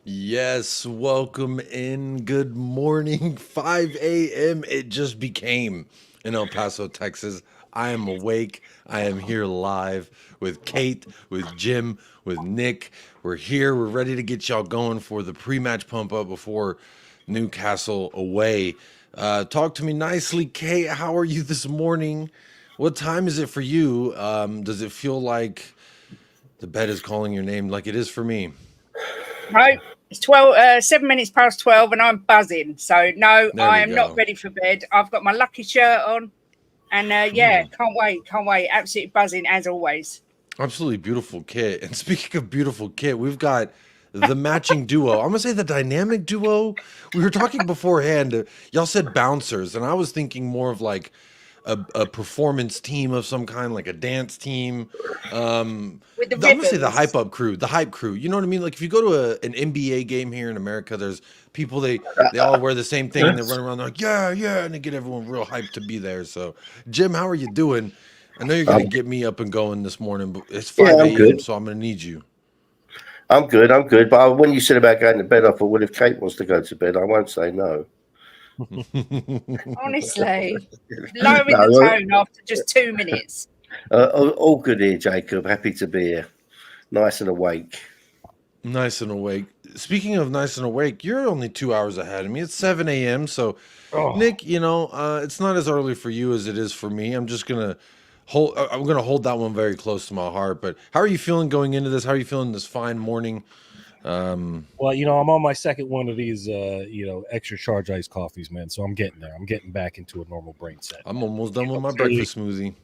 Yes, welcome in. Good morning. 5 a.m. It just became in El Paso, Texas. I am awake. I am here live with Kate, with Jim, with Nick. We're here. We're ready to get y'all going for the pre-match pump up before Newcastle away. Talk to me nicely, Kate. How are you this morning? What time is it for you? Does it feel like the bed is calling your name like it is for me? No, it's 7 minutes past 12 and I'm buzzing. So no, There I we am not go. ready for bed. I've got my lucky shirt on and yeah, can't wait, can't wait. Absolutely buzzing as always. Absolutely beautiful kit. And speaking of beautiful kit, we've got the matching duo. I'm gonna say the dynamic duo. We were talking beforehand. Y'all said bouncers, and I was thinking more of like a performance team of some kind, like a dance team. With the I'm gonna say the hype ribbons. up crew, the hype crew. You know what I mean? Like if you go to an NBA game here in America, there's people they all wear the same thing and they run around like yeah yeah, and they get everyone real hyped to be there. So Jim, how are you doing? I know you're gonna I'm, get me up and going this morning, but it's yeah, 5 a.m., so I'm gonna need you. I'm good. I'm good. But when you said about going to bed, I thought, well, if Kate wants to go to bed, I won't say no. Honestly, lowering the No, tone after just 2 minutes. all good here, Jacob. Happy to be here. Nice and awake. Nice and awake. Speaking of nice and awake, you're only 2 hours ahead of me. It's 7 a.m. So, Oh, Nick, it's not as early for you as it is for me. I'm just gonna hold. I'm gonna hold that one very close to my heart. But how are you feeling going into this? How are you feeling this fine morning? Well, I'm on my second one of these, extra charge iced coffees, man. So I'm getting there. I'm getting back into a normal brain set. I'm almost done with my Clearly, breakfast smoothie.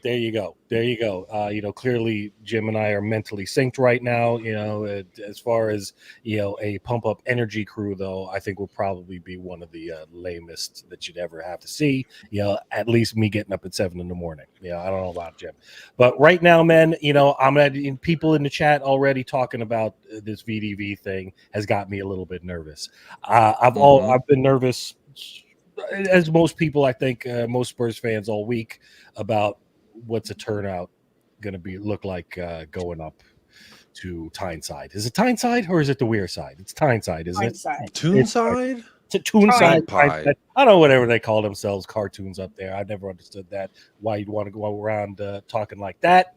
there you go. There you go. Clearly Jim and I are mentally synced right now. As far as a pump up energy crew, though, I think will probably be one of the lamest that you'd ever have to see. At least me getting up at 7 in the morning. I don't know about Jim, but right now, man, I'm at people in the chat already talking about this VDV thing has got me a little bit nervous. Mm-hmm. I've been nervous, as most people, I think, most Spurs fans all week about what's a turnout going to be look like going up to Tyneside. Is it Tyneside or is it the Weir side? It's Tyneside, isn't it? Hindsight. It's Toonside, Toonside. Magpie. I don't know whatever they call themselves, cartoons up there. I've never understood that. Why you'd want to go around talking like that,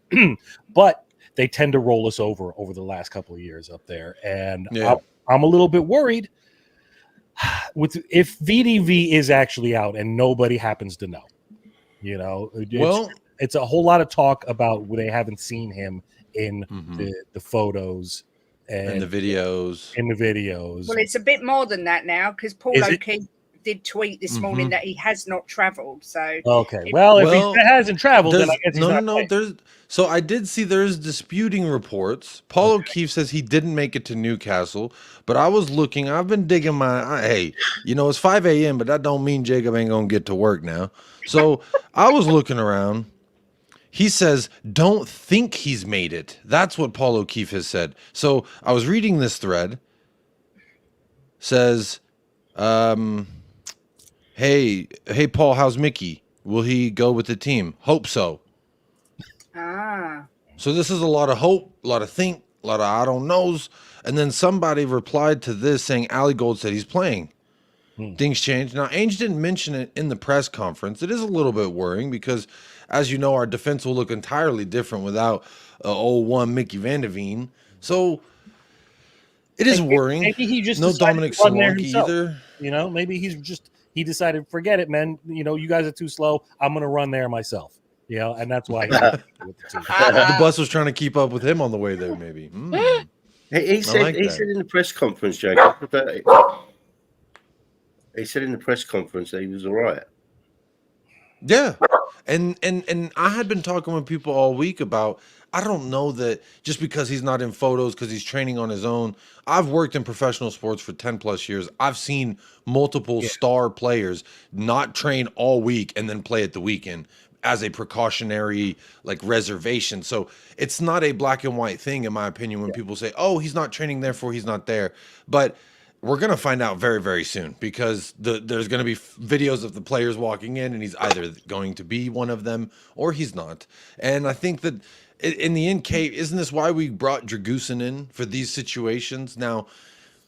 but they tend to roll us over the last couple of years up there, and Yeah. I'm a little bit worried with if VDV is actually out and nobody happens to know. Well, It's a whole lot of talk about they haven't seen him in mm-hmm. the photos And the and videos. in the videos. Well, it's a bit more than that now because Paul Is it? O'Keefe did tweet this morning Mm-hmm. that he has not travelled. So Okay. Well, if he Well, hasn't traveled, then I there's guess he's no, no, not no. playing. So I did see there's disputing reports. Paul Okay. O'Keefe says he didn't make it to Newcastle, but I was looking. I've been digging hey, it's 5 a.m., but that don't mean Jacob ain't gonna get to work now. So I was looking around. He says, don't think he's made it. That's what Paul O'Keefe has said. So I was reading this thread. Says, um, hey, Paul, how's Mickey? Will he go with the team? Hope so. ah, So this is a lot of hope, a lot of think, a lot of I don't knows. And then somebody replied to this saying Ali Gold said he's playing. Things changed. Now, Ainge didn't mention it in the press conference. It is a little bit worrying because, as you know, our defense will look entirely different without old one Mickey Van de Veen. So it is worrying. Maybe he just No decided Dominic to run there Solanke himself. either. Maybe he decided, forget it, man. You guys are too slow. I'm gonna run there myself. And that's why he with the team. The bus was trying to keep up with him on the way there, maybe. he I said like he that. said in the press conference, Jacob, he said in the press conference that he was all right. Yeah. And I had been talking with people all week about I don't know that just because he's not in photos because he's training on his own. I've worked in professional sports for 10 plus years. I've seen multiple Yeah. star players not train all week and then play at the weekend as a precautionary like reservation. So it's not a black and white thing in my opinion when people say, "Oh, he's not training therefore he's not there." But we're going to find out very, very soon because there's going to be videos of the players walking in and he's either going to be one of them or he's not. And I think that in the end, Kate, isn't this why we brought Dragusin in for these situations? Now,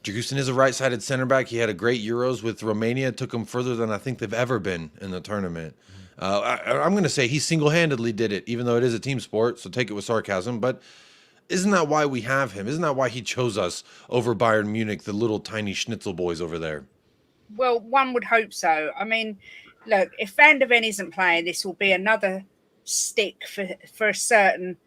Dragusin is a right-sided center back. He had a great Euros with Romania. It took him further than I think they've ever been in the tournament. I'm going to say he single-handedly did it, even though it is a team sport, so take it with sarcasm. But isn't that why we have him? Isn't that why he chose us over Bayern Munich, the little tiny schnitzel boys over there? Well, one would hope so. I mean, look, if Van der Ven isn't playing, this will be another stick for a certain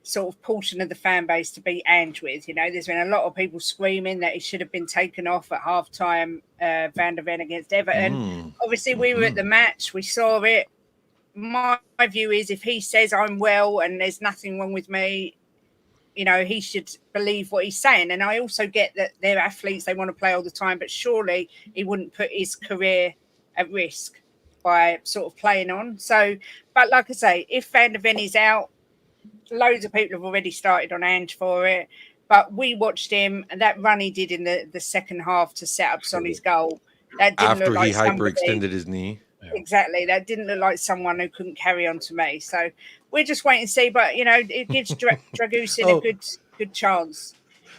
sort of portion of the fan base to beat Ange with. You know, there's been a lot of people screaming that he should have been taken off at halftime, Van der Ven against Everton. Obviously, we were at the match, we saw it. My view is if he says I'm well and there's nothing wrong with me, you know, he should believe what he's saying. And I also get that they're athletes, they want to play all the time, but surely he wouldn't put his career at risk by sort of playing on. So, but like I say, if Van der Ven is out, loads of people have already started on Ange for it, but we watched him and that run he did in the second half to set up Sonny's goal. That didn't After look like he hyperextended his knee. Exactly. That didn't look like someone who couldn't carry on to me. So we're just waiting to see. But, you know, it gives Dragusin a good chance.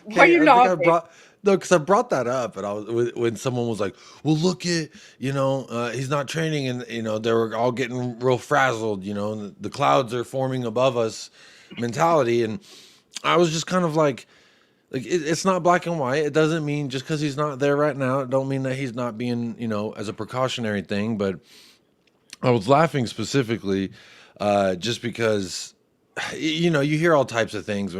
Why are you laughing? No, because I brought that up, and when someone was like, "Well, look at he's not training," and they were all getting real frazzled. And the clouds are forming above us, mentality, and I was just kind of like it's not black and white. It doesn't mean just because he's not there right now, it don't mean that he's not being as a precautionary thing. But I was laughing specifically just because you hear all types of things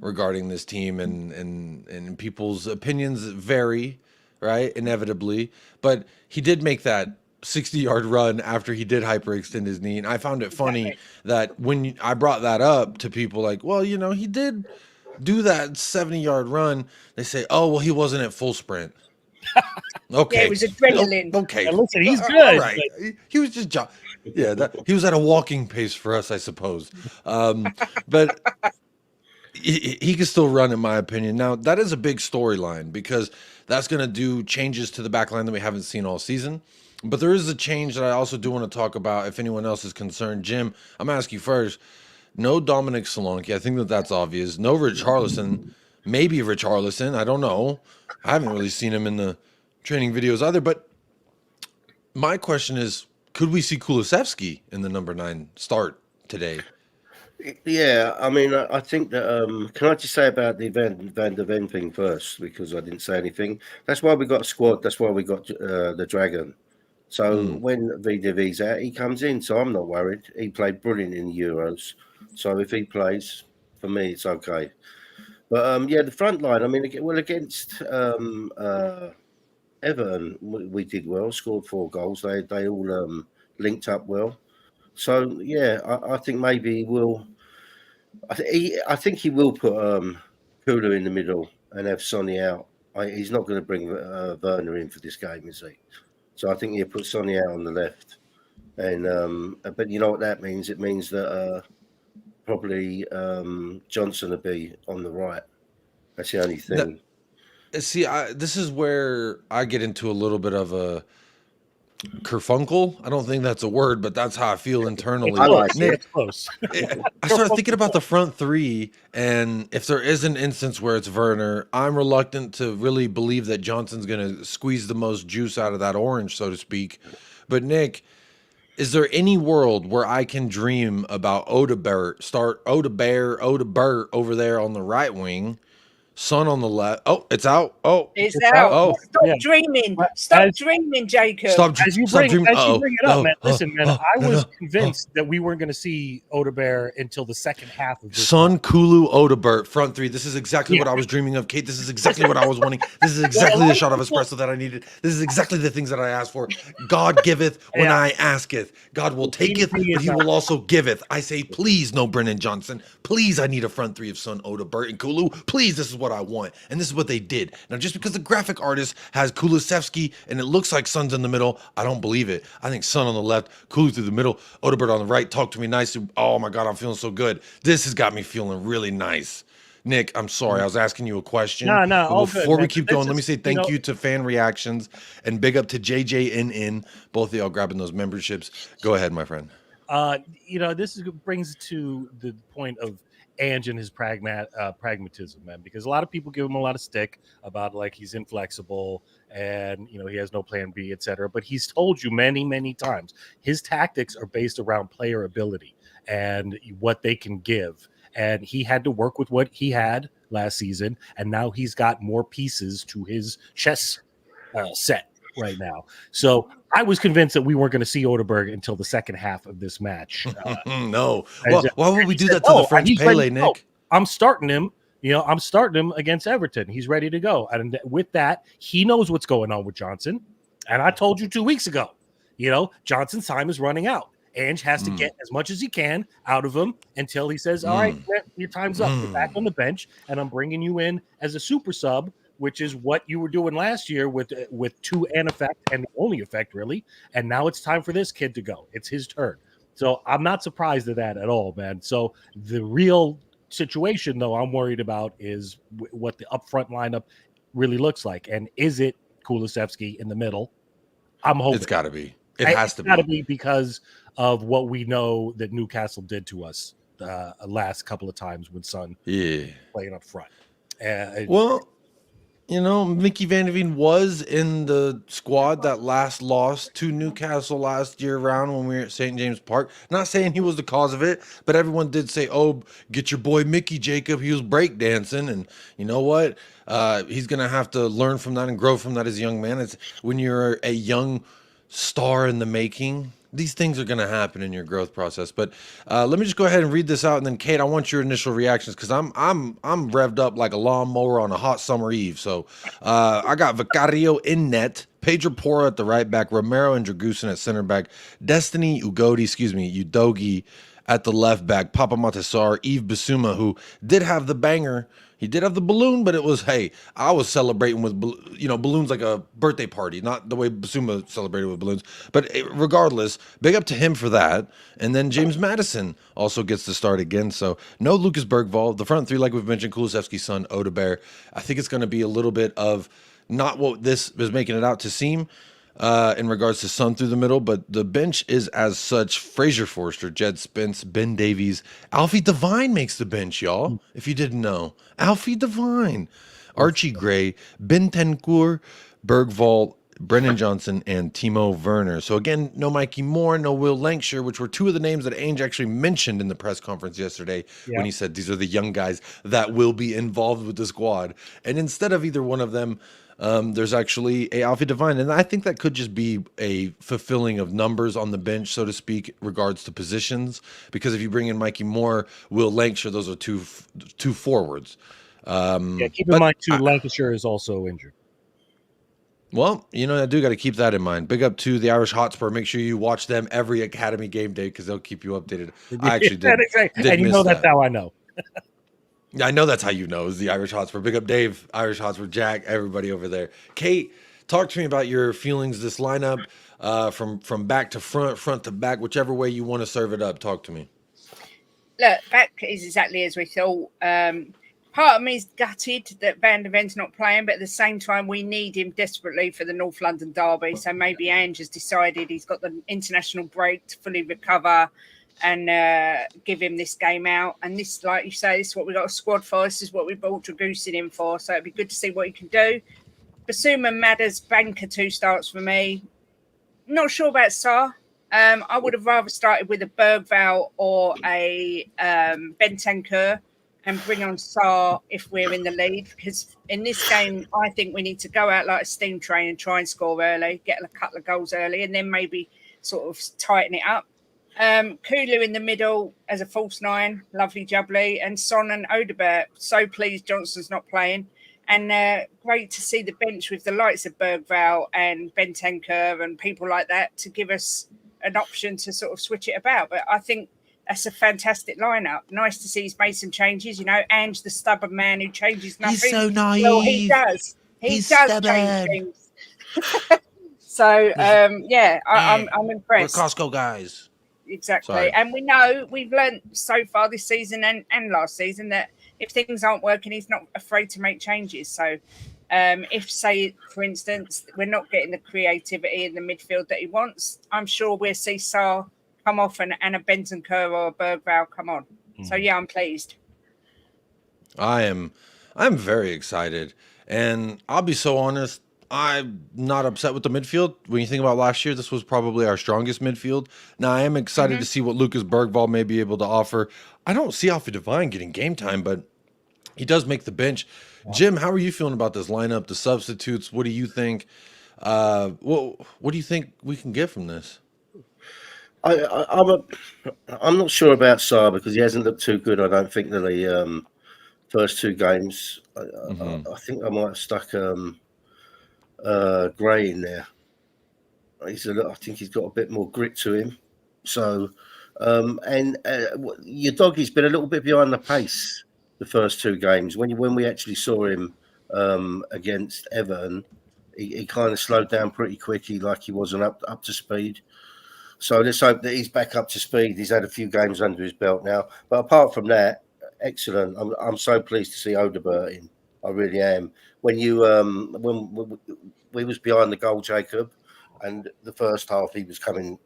regarding this team, and people's opinions vary, right? Inevitably. But he did make that 60-yard run after he did hyperextend his knee. And I found it funny that when I brought that up to people like, well, he did do that 70-yard run, they say, oh, well, he wasn't at full sprint. Okay. Yeah, it was adrenaline. Okay. Yeah, listen, he's good. All right. He was just he was at a walking pace for us, I suppose. But he can still run, in my opinion. Now, that is a big storyline because that's going to do changes to the back line that we haven't seen all season. But there is a change that I also do want to talk about if anyone else is concerned. Jim, I'm going to ask you first. No Dominic Solanke. I think that's obvious. No Richarlison. Maybe Richarlison. I don't know. I haven't really seen him in the training videos either. But my question is, could we see Kulusevski in the number 9 start today? Yeah, I mean, I think that. Can I just say about the Van der Ven thing first, because I didn't say anything. That's why we got a squad. That's why we got the Dragon. So when VDV's out, he comes in. So I'm not worried. He played brilliant in the Euros. So if he plays, for me, it's okay. But the front line. I mean, against Everton, we did well. Scored 4 goals. They all linked up well. So I think maybe he will. I think he will put Kula in the middle and have Sonny out. He's not going to bring Werner in for this game, is he? So I think he'll put Sonny out on the left. And but you know what that means? It means that probably Johnson will be on the right. That's the only thing. See, this is where I get into a little bit of a kerfunkel. I don't think that's a word, but that's how I feel internally. I like Nick, it's close. I started thinking about the front 3, and if there is an instance where it's Werner, I'm reluctant to really believe that Johnson's going to squeeze the most juice out of that orange, so to speak. But Nick, is there any world where I can dream about Odebert over there on the right wing, Son on the left? Oh, it's out. Oh, it's out. Oh, stop dreaming. Stop dreaming, Jacob. As you bring it up, man. Listen, man. I was convinced that we weren't going to see Odebert until the second half of this. Son, Kulu, Odebert, front 3. This is exactly what I was dreaming of, Kate. This is exactly what I was wanting. This is exactly the shot of espresso that I needed. This is exactly the things that I asked for. God giveth when I asketh. God will taketh, but he will also giveth. I say, please, no Brennan Johnson. Please, I need a front 3 of Son, Odebert, and Kulu. Please, this is what I want. And this is what they did. Now, just because the graphic artist has Kulusevski and it looks like Son's in the middle, I don't believe it. I think Son on the left, Kulu through the middle, Odebert on the right. Talk to me nicely. Oh my God, I'm feeling so good. This has got me feeling really nice. Nick, I'm sorry. I was asking you a question. No. Before we keep going, let me say thank you to fan reactions and big up to JJNN. Both of y'all grabbing those memberships. Go ahead, my friend. This brings to the point of Ange and his pragmatism, man, because a lot of people give him a lot of stick about like he's inflexible and he has no plan B, etc. But he's told you many, many times his tactics are based around player ability and what they can give. And he had to work with what he had last season, and now he's got more pieces to his chess set right now. So I was convinced that we weren't going to see Odeberg until the second half of this match. No. Well, why would we do that to the French Pele, Nick? I'm starting him. I'm starting him against Everton. He's ready to go. And with that, he knows what's going on with Johnson. And I told you 2 weeks ago, Johnson's time is running out. Ange has to get as much as he can out of him until he says, all right, your time's up. You're back on the bench, and I'm bringing you in as a super sub, which is what you were doing last year with two and effect and the only effect, really. And now it's time for this kid to go. It's his turn. So I'm not surprised at that at all, man. So the real situation, though, I'm worried about is what the upfront lineup really looks like. And is it Kulusevski in the middle? I'm hoping. It's got to be. It has to be. It's got to be because of what we know that Newcastle did to us last couple of times with Son playing up front. Mickey Van de Ven was in the squad that last lost to Newcastle last year around when we were at St. James Park. Not saying he was the cause of it, but everyone did say, oh, get your boy Mickey, Jacob. He was breakdancing. And you know what? He's going to have to learn from that and grow from that as a young man. It's when you're a young star in the making, these things are going to happen in your growth process. But let me just go ahead and read this out, and then Kate, I want your initial reactions because I'm revved up like a lawnmower on a hot summer eve. So I got Vicario in net, Pedro Porro at the right back, Romero and Dragusin at center back, Udogi at the left back, Papa Matessar, Yves Bissouma, who did have the banger. He did have the balloon, but it was, hey, I was celebrating with, balloons like a birthday party, not the way Bissouma celebrated with balloons. But regardless, big up to him for that. And then James Maddison also gets to start again. So no Lucas Bergvall. The front three, like we've mentioned, Kulusevski's son, Odeberg. I think it's going to be a little bit of not what this is making it out to seem. In regards to Son through the middle, but the bench is as such. Fraser Forster, Jed Spence, Ben Davies, Alfie Devine makes the bench, y'all. If you didn't know, Alfie Devine, Archie Gray, Bentancur, Bergvall, Brennan Johnson, and Timo Werner. So again, no Mikey Moore, no Will Lancashire, which were two of the names that Ainge actually mentioned in the press conference yesterday when he said these are the young guys that will be involved with the squad. And instead of either one of them, there's actually a Alfie Devine, and I think that could just be a fulfilling of numbers on the bench, so to speak, regards to positions. Because if you bring in Mikey Moore, Will Lancashire, those are two forwards. Keep in mind too, Lancashire is also injured. Well, I do got to keep that in mind. Big up to the Irish Hotspur. Make sure you watch them every Academy game day because they'll keep you updated. I actually did. And you know that's how I know. Yeah, I know that's how you know is the Irish Hotspur. Big up Dave, Irish Hotspur, Jack, everybody over there. Kate, talk to me about your feelings this lineup from back to front to back, whichever way you want to serve it up. Talk to me. Look, back is exactly as we thought. Part of me is gutted that Van de Ven's not playing, but at the same time, we need him desperately for the North London derby. So maybe Ange has decided he's got the international break to fully recover and give him this game out. And this, like you say, this is what we got a squad for. This is what we brought Dragusin in for. So it'd be good to see what he can do. Bissouma, Madders, banker 2 starts for me. Not sure about Sarr. I would have rather started with a Bergvall or a Bentancur and bring on Sarr if we're in the lead. Because in this game, I think we need to go out like a steam train and try and score early, get a couple of goals early, and then maybe sort of tighten it up. Kulu in the middle as a false 9, lovely jubbly, and Son and Odeberg. So pleased Johnson's not playing. And great to see the bench with the likes of Bergvall and Bentancur and people like that to give us an option to sort of switch it about. But I think that's a fantastic lineup. Nice to see he's made some changes. Ange, the stubborn man who changes nothing. He's so naive. Well, he does. He does change things. So, I'm impressed. We're Costco guys. Exactly. Sorry. And we know we've learned so far this season and last season that if things aren't working, he's not afraid to make changes. So if, say, for instance, we're not getting the creativity in the midfield that he wants, I'm sure we'll see Sarr come off and a Bentancur or a Bergvall come on. So, yeah, I'm pleased. I'm very excited, and I'll be so honest. I'm not upset with the midfield. When you think about last year, this was probably our strongest midfield. Now I am excited Hmm. to see what Lucas Bergvall may be able to offer. I don't see Alfie Devine getting game time, but he does make the bench. Jim, how are you feeling about this lineup, the substitutes? What do you think? What do you think we can get from this? I'm not sure about Saar because he hasn't looked too good. I don't think in the first two games. Hmm. I think I might have stuck Gray in there. I think he's got a bit more grit to him. So, your doggy's been a little bit behind the pace the first two games. When we actually saw him against Everton, he kind of slowed down pretty quickly, like he wasn't up to speed. So let's hope that he's back up to speed. He's had a few games under his belt now. But apart from that, excellent. I'm so pleased to see Odegaard in. I really am. When we was behind the goal, Jacob, and the first half he was coming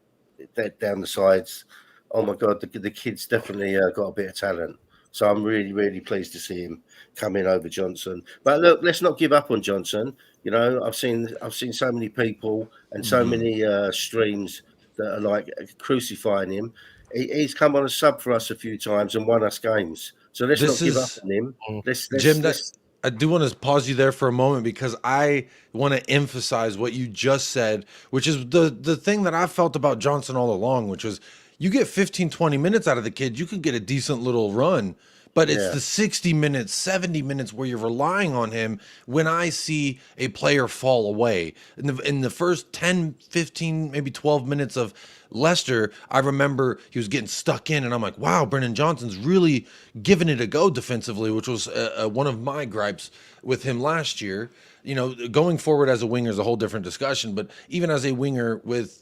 dead down the sides. Oh my God, the kid's definitely got a bit of talent. So I'm really, really pleased to see him come in over Johnson. But look, let's not give up on Johnson. You know, I've seen so many people and so Hmm. many streams that are like crucifying him. He's come on a sub for us a few times and won us games. So let's not This give up is on him. Mm. Jim. That Let's I do want to pause you there for a moment because I want to emphasize what you just said, which is the thing that I felt about Johnson all along, which was you get 15, 20 minutes out of the kid, you could get a decent little run. But it's yeah, the 60 minutes, 70 minutes where you're relying on him when I see a player fall away. In the first 10, 15, maybe 12 minutes of Leicester, I remember he was getting stuck in, and I'm like, wow, Brennan Johnson's really giving it a go defensively, which was one of my gripes with him last year. You know, going forward as a winger is a whole different discussion, but even as a winger with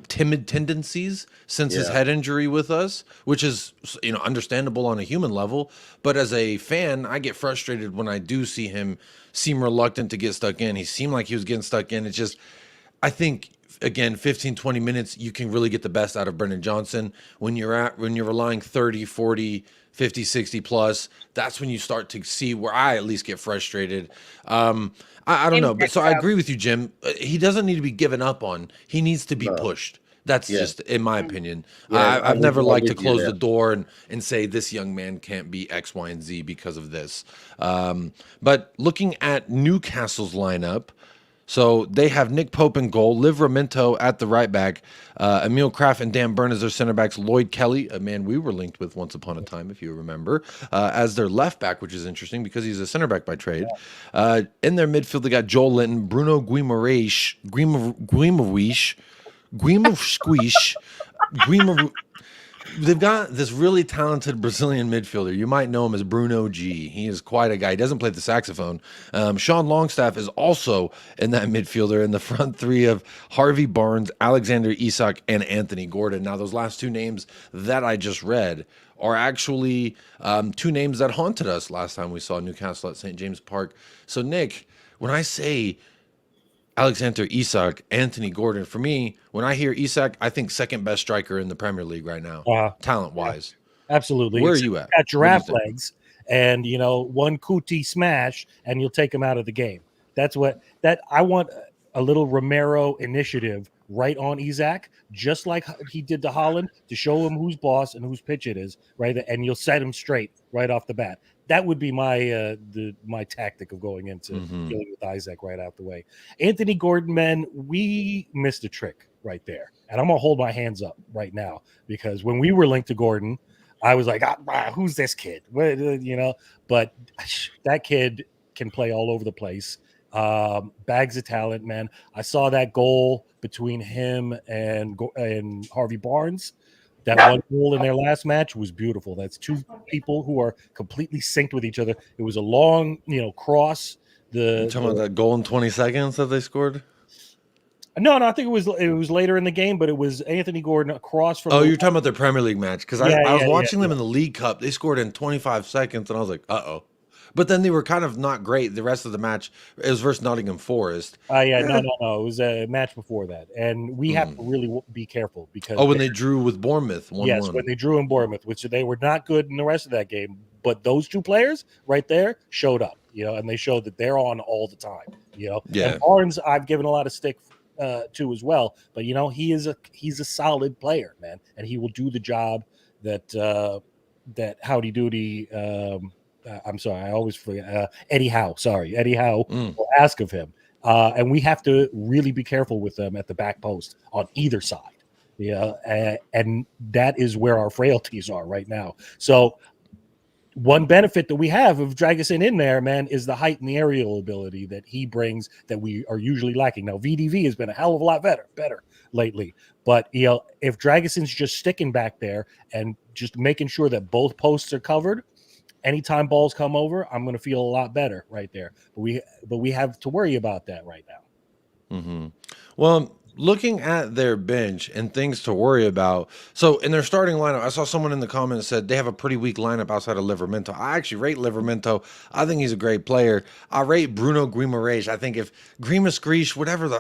timid tendencies since his yeah, head injury with us, which is understandable on a human level. But as a fan, I get frustrated when I do see him seem reluctant to get stuck in. He seemed like he was getting stuck in. It's just, I think again 15, 20 minutes you can really get the best out of Brendan Johnson. When you're relying 30, 40, 50, 60 plus, that's when you start to see where I at least get frustrated. I don't know, but Impact so I sub. agree with you, Jim. He doesn't need to be given up on. He needs to be no, pushed. That's yeah, just in my Mm. opinion. yeah. I've never I'm liked to with you close there. the door and say this young man can't be X, Y, and Z because of this. But looking at Newcastle's lineup, so they have Nick Pope in goal, Liv Ramento at the right back, Emil Kraft and Dan Burn as their center backs, Lloyd Kelly, a man we were linked with once upon a time, if you remember, as their left back, which is interesting because he's a center back by trade. In their midfield, they got Joel Linton, Bruno Guimaraes, Guimaraes, Guimaraes, Guimaraes. They've got this really talented Brazilian midfielder. You might know him as Bruno G. He is quite a guy. He doesn't play the saxophone. Sean Longstaff is also in that midfielder in the front three of Harvey Barnes, Alexander Isak, and Anthony Gordon. Now, those last two names that I just read are actually two names that haunted us last time we saw Newcastle at St. James Park. So, Nick, when I say Alexander Isak, Anthony Gordon. For me, when I hear Isak, I think second best striker in the Premier League right now, talent Yeah, wise. absolutely. Where are Except you he's at? got What do you giraffe think? legs and one cootie smash and you'll take him out of the game. That's what that I want a little Romero initiative right on Isaac, just like he did to Holland, to show him who's boss and whose pitch it is, right? And you'll set him straight right off the bat. That would be my tactic of going into Hmm. dealing with Isaac right out the way. Anthony Gordon, man, we missed a trick right there. And I'm gonna hold my hands up right now because when we were linked to Gordon, I was like, who's this kid? But that kid can play all over the place. Bags of talent, man. I saw that goal between him and Harvey Barnes. That one goal in their last match was beautiful. That's two people who are completely synced with each other. It was a long, cross. You talking about that goal in 20 seconds that they scored? No, I think it was later in the game, but it was Anthony Gordon across from Oh, the you're talking about their Premier League match because yeah, I was yeah, yeah, watching them yeah. in the League Cup. They scored in 25 seconds, and I was like, uh-oh. But then they were kind of not great the rest of the match. It was versus Nottingham Forest. Yeah, Eh. no. It was a match before that, and we have to Mm. really be careful because Oh, when they drew with Bournemouth yes, when 1-1. they drew in Bournemouth, which they were not good in the rest of that game. But those two players right there showed up, and they showed that they're on all the time, Yeah. And Barnes, I've given a lot of stick to as well, but he's a solid player, man, and he will do the job that Howdy Doody. I'm sorry, I always forget. Eddie Howe will ask of him, and we have to really be careful with them at the back post on either side. And that is where our frailties are right now. So one benefit that we have of Dragusin in there, man, is the height and the aerial ability that he brings that we are usually lacking. Now, VDV has been a hell of a lot better lately. But, if Dragusin's just sticking back there and just making sure that both posts are covered, anytime balls come over, I'm going to feel a lot better right there. But we have to worry about that right now. Mm-hmm. Well, looking at their bench and things to worry about. So in their starting lineup, I saw someone in the comments said they have a pretty weak lineup outside of Livramento. I actually rate Livramento. I think he's a great player. I rate Bruno Guimaraes. I think if Grimace,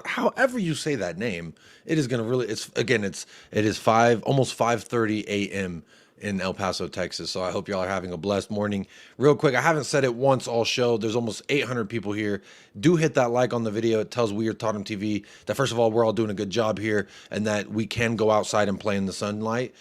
however you say that name, it is going to really, it is almost 5:30 a.m. in El Paso, Texas. So I hope y'all are having a blessed morning. Real quick, I haven't said it once all show. There's almost 800 people here. Do hit that like on the video. It tells WeAreTottenhamTV that, first of all, we're all doing a good job here and that we can go outside and play in the sunlight.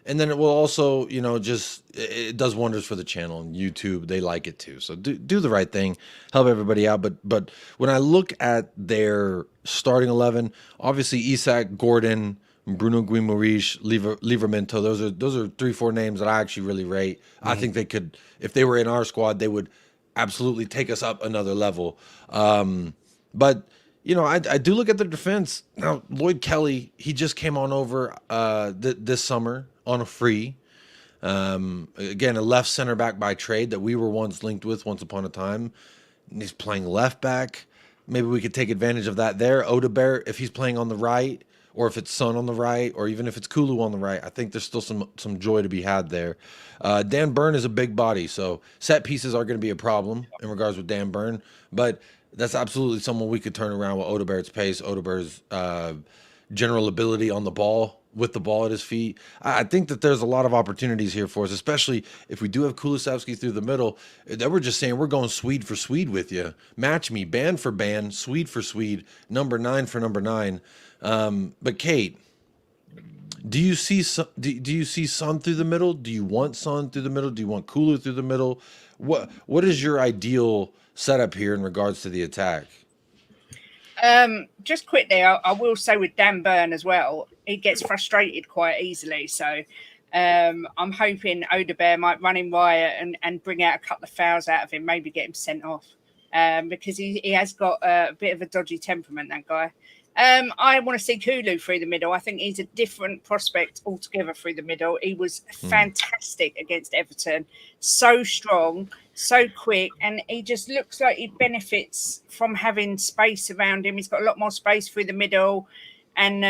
And then it will also, it does wonders for the channel and YouTube. They like it too. So do the right thing. Help everybody out. But when I look at their starting 11, obviously Isak, Gordon, Bruno Guimaraes, Livramento. Those are 3-4 names that I actually really rate. I think they could, if they were in our squad, they would absolutely take us up another level. But I do look at their defense now. Lloyd Kelly, he just came on over this summer on a free. Again, a left center back by trade that we were once linked with once upon a time. And he's playing left back. Maybe we could take advantage of that there. Odebert, if he's playing on the right, or if it's Son on the right, or even if it's Kulu on the right, I think there's still some joy to be had there. Dan Burn is a big body, so set pieces are going to be a problem in regards with Dan Burn, but that's absolutely someone we could turn around with Odebert's pace, Odebert's general ability on the ball, with the ball at his feet. I think that there's a lot of opportunities here for us, especially if we do have Kulusevski through the middle. That we're just saying we're going Swede for Swede with you. Match me, band for band, Swede for Swede, number 9 for number 9. But Kate, do you see Son through the middle? Do you want Son through the middle? Do you want Kulu through the middle? What is your ideal setup here in regards to the attack? Just quickly, I will say with Dan Burn as well, he gets frustrated quite easily. So I'm hoping Odebert might run him wire and bring out a couple of fouls out of him, maybe get him sent off, because he has got a bit of a dodgy temperament, that guy. I want to see Kulu through the middle. I think he's a different prospect altogether through the middle. He was fantastic against Everton. So strong, so quick, and he just looks like he benefits from having space around him. He's got a lot more space through the middle. And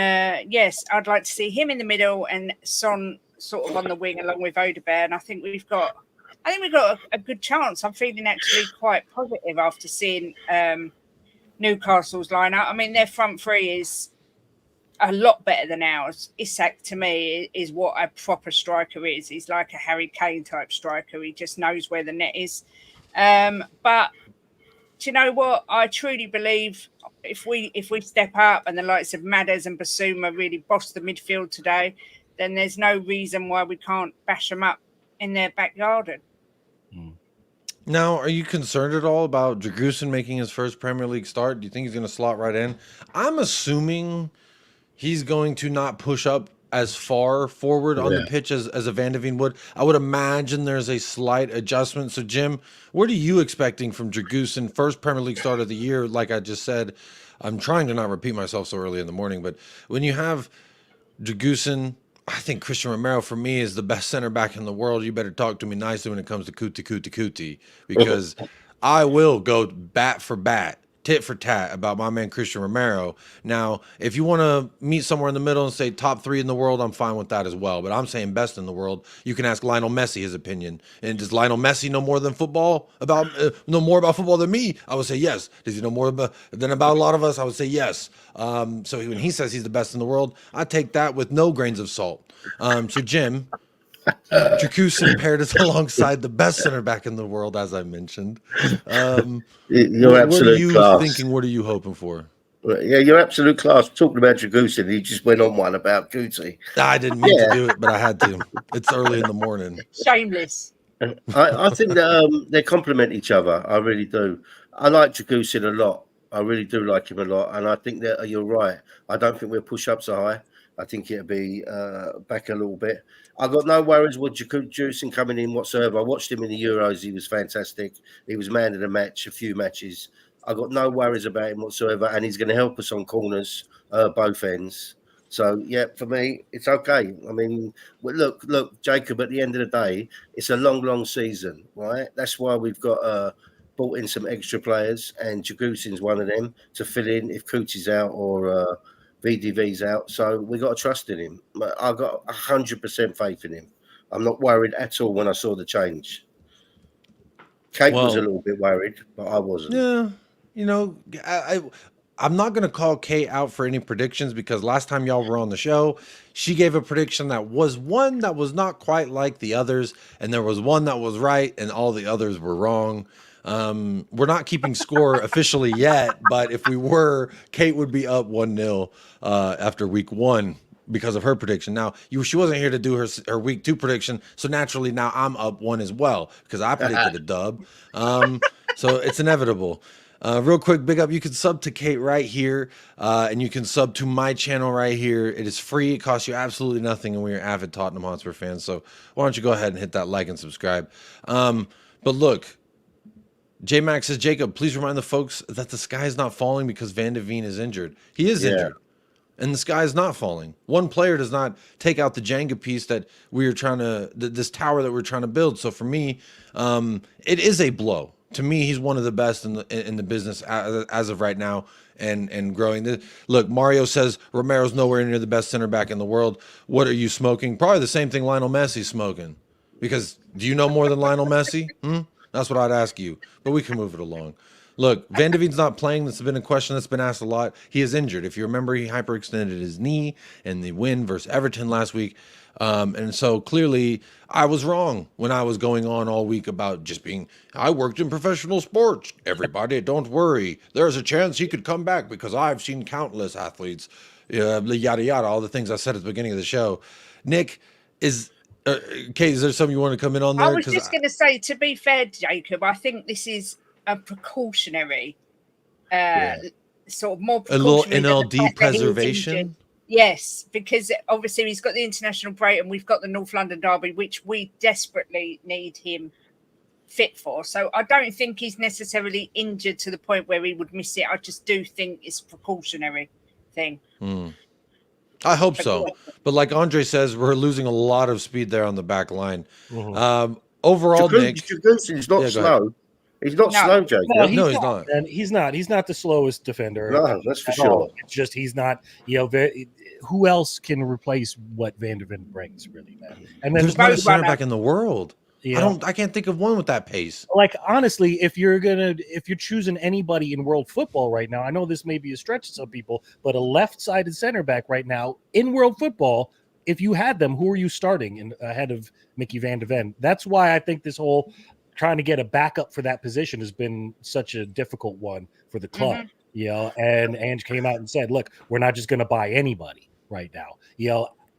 yes, I'd like to see him in the middle and Son sort of on the wing along with Odebert. And I think we've got a good chance. I'm feeling actually quite positive after seeing Newcastle's lineup. I mean, their front three is a lot better than ours. Isak, to me, is what a proper striker is. He's like a Harry Kane type striker. He just knows where the net is. But do you know what? I truly believe if we step up and the likes of Madders and Bissouma really boss the midfield today, then there's no reason why we can't bash them up in their back garden. Now, are you concerned at all about Dragusin making his first Premier League start? Do you think he's going to slot right in? I'm assuming he's going to not push up as far forward on the pitch as a Van de Ven would. I would imagine there's a slight adjustment. So, Jim, what are you expecting from Dragusin? First Premier League start of the year, like I just said. I'm trying to not repeat myself so early in the morning, but when you have Dragusin, I think Christian Romero, for me, is the best center back in the world. You better talk to me nicely when it comes to Kuti, because I will go bat for bat, tit for tat about my man Christian Romero. Now, if you want to meet somewhere in the middle and say top 3 in the world, I'm fine with that as well. But I'm saying best in the world. You can ask Lionel Messi his opinion. And does Lionel Messi know more about football than me? I would say yes. Does he know more about a lot of us? I would say yes. So when he says he's the best in the world, I take that with no grains of salt. So Jim, Dracusin paired us alongside the best center back in the world, as I mentioned. You're What are absolute you class. thinking? What are you hoping for? Yeah, you're absolute class. Talking about Dragusin, he just went on one about Guti. I didn't mean to Yeah. do it, but I had to. It's early in the morning. Shameless. I think that they complement each other. I really do. I like Dragusin a lot. I really do like him a lot, and I think that you're right. I don't think we'll push up so high. I think it'll be back a little bit. I've got no worries with Dragusin coming in whatsoever. I watched him in the Euros. He was fantastic. He was man of the match, a few matches. I got no worries about him whatsoever, and he's going to help us on corners, both ends. So yeah, for me, it's okay. I mean, look, Jacob. At the end of the day, it's a long season, right? That's why we've got brought in some extra players, and Jagusin's one of them to fill in if Cootie's out or VDV's out. So we got to trust in him. I got 100% faith in him. I'm not worried at all when I saw the change. Kate was a little bit worried, but I wasn't. Yeah, you know, I'm not gonna call Kate out for any predictions because last time y'all were on the show, she gave a prediction that was one that was not quite like the others, and there was one that was right, and all the others were wrong. We're not keeping score officially yet, but if we were, Kate would be up 1-0 after week 1 because of her prediction. Now, she wasn't here to do her week 2 prediction, so naturally now I'm up 1 as well because I predicted a dub. So it's inevitable. Real quick, big up. You can sub to Kate right here, and you can sub to my channel right here. It is free. It costs you absolutely nothing, and we're avid Tottenham Hotspur fans. So why don't you go ahead and hit that like and subscribe. But look, J Max says, Jacob, please remind the folks that the sky is not falling because Van de Ven is injured. He is injured. And the sky is not falling. One player does not take out the Jenga piece that we are trying to, this tower that we're trying to build. So for me, it is a blow. To me, he's one of the best in the business as of right now, and growing. Look, Mario says Romero's nowhere near the best center back in the world. What are you smoking? Probably the same thing Lionel Messi's smoking. Because do you know more than Lionel Messi? That's what I'd ask you. But we can move it along. Look, Van de Ven's not playing. This has been a question that's been asked a lot. He is injured. If you remember, he hyperextended his knee in the win versus Everton last week. And so clearly I was wrong when I was going on all week about just being, I worked in professional sports. Everybody, don't worry. There's a chance he could come back because I've seen countless athletes, yada, yada, all the things I said at the beginning of the show. Nick, Kate, is there something you want to come in on there? I was just going to say, to be fair, Jacob, I think this is a precautionary, sort of more precautionary. A little NLD preservation? Yes, because obviously he's got the international break and we've got the North London derby, which we desperately need him fit for. So I don't think he's necessarily injured to the point where he would miss it. I just do think it's a precautionary thing. I hope so. But like Andre says, we're losing a lot of speed there on the back line. Overall, Nick, he's not slow. He's not slow, Jacob. No, he's not. And he's not. He's not the slowest defender. No, that's for sure. It's just he's not. Who else can replace what Van de Ven brings, really, man? And then there's not a center back in the world. I can't think of one with that pace. Like, honestly, if you're choosing anybody in world football right now, I know this may be a stretch to some people, but a left-sided center back right now in world football, if you had them, who are you starting ahead of Mickey Van de Ven? That's why I think this whole trying to get a backup for that position has been such a difficult one for the club. And Ange came out and said, look, we're not just going to buy anybody right now.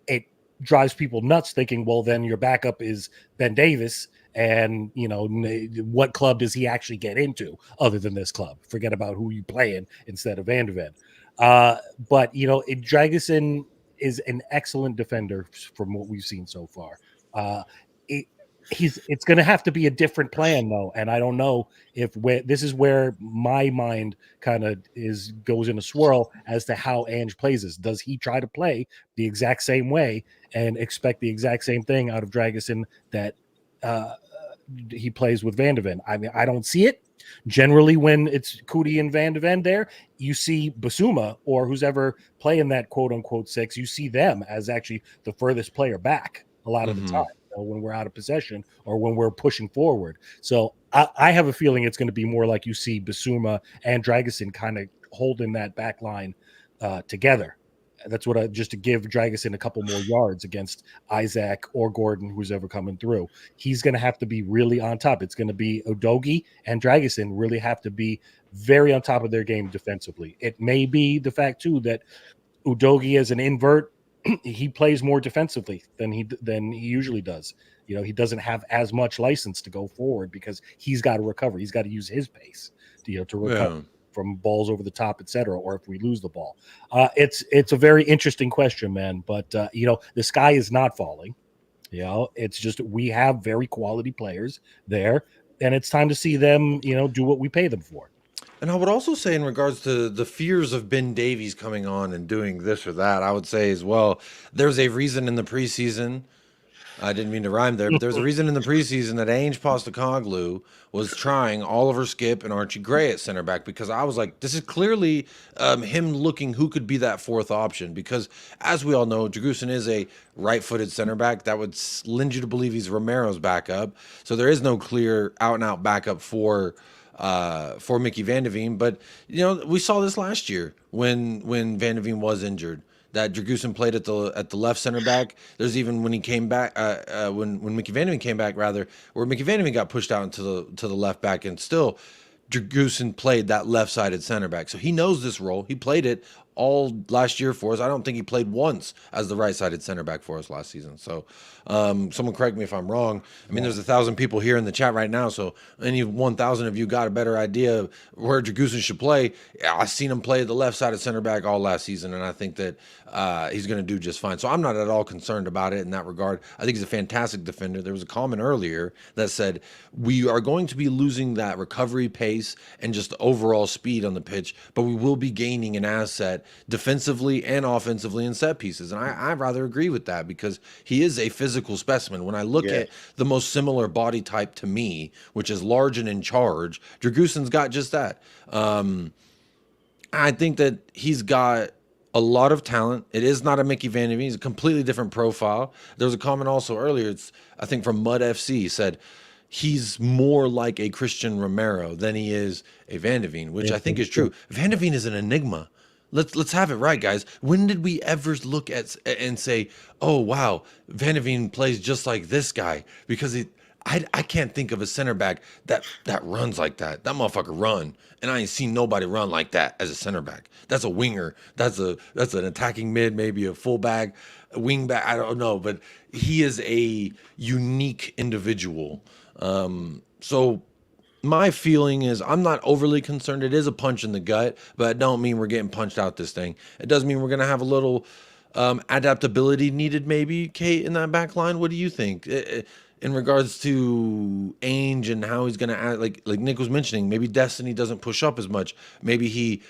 It drives people nuts thinking, well, then your backup is Ben Davis. And, what club does he actually get into other than this club? Forget about who you playing instead of Van de Ven. But, Dragusin is an excellent defender from what we've seen so far. It's going to have to be a different plan, though, and I don't know if this is where my mind kind of goes in a swirl as to how Ange plays this. Does he try to play the exact same way and expect the exact same thing out of Dragusin that he plays with Van de Ven? I mean, I don't see it. Generally, when it's Cootie and Van de Ven there, you see Bissouma or who's ever playing that quote-unquote 6, you see them as actually the furthest player back a lot of the time. When we're out of possession or when we're pushing forward. So I have a feeling it's going to be more like you see Bissouma and Dragusin kind of holding that back line together That's what just to give Dragusin a couple more yards against Isaac or Gordon, who's ever coming through. He's going to have to be really on top. It's going to be Udogie and Dragusin really have to be very on top of their game defensively. It may be the fact too that Udogie as an invert, he plays more defensively than he usually does. He doesn't have as much license to go forward because he's got to recover. He's got to use his pace to recover from balls over the top, etc. Or if we lose the ball, it's a very interesting question, man. But the sky is not falling. It's just we have very quality players there, and it's time to see them, do what we pay them for. And I would also say, in regards to the fears of Ben Davies coming on and doing this or that, I would say as well, there's a reason in the preseason. I didn't mean to rhyme there, but there's a reason in the preseason that Ange Postecoglou was trying Oliver Skipp and Archie Gray at center back, because I was like, this is clearly him looking who could be that fourth option. Because as we all know, Dragusin is a right-footed center back. That would lend you to believe he's Romero's backup. So there is no clear out-and-out backup for Mickey Van de Ven. But we saw this last year when Van de Ven was injured, that Dragusin played at the left center back. There's even when he came back, when Mickey Van de Ven came back, rather, where Mickey Van de Ven got pushed out into the left back, and still Dragusin played that left-sided center back. So he knows this role. He played it all last year for us. I don't think he played once as the right-sided center back for us last season. So someone correct me if I'm wrong. I mean, there's 1,000 people here in the chat right now, so any 1,000 of you got a better idea of where Dragusin should play. I've seen him play the left-sided center back all last season, and I think that he's going to do just fine. So I'm not at all concerned about it in that regard. I think he's a fantastic defender. There was a comment earlier that said we are going to be losing that recovery pace and just overall speed on the pitch, but we will be gaining an asset defensively and offensively in set pieces. And I rather agree with that, because he is a physical specimen. When I look at the most similar body type to me, which is large and in charge, Dragusin's got just that. I think that he's got a lot of talent. It is not a Mickey Van de Ven. He's a completely different profile. There was a comment also earlier, I think from Mud FC, said he's more like a Christian Romero than he is a Van de Ven, which I think is true. Van de Ven is an enigma. Let's have it right, guys. When did we ever look at and say, oh, wow, Van de Ven plays just like this guy? Because I can't think of a center back that runs like that. That motherfucker run. And I ain't seen nobody run like that as a center back. That's a winger. That's an attacking mid, maybe a fullback, a wing back. I don't know. But he is a unique individual. So my feeling is I'm not overly concerned. It is a punch in the gut, but it don't mean we're getting punched out this thing. It does mean we're going to have a little adaptability needed, maybe, Kate, in that back line. What do you think? In regards to Ainge and how he's going to act, like Nick was mentioning, maybe Destiny doesn't push up as much. Maybe he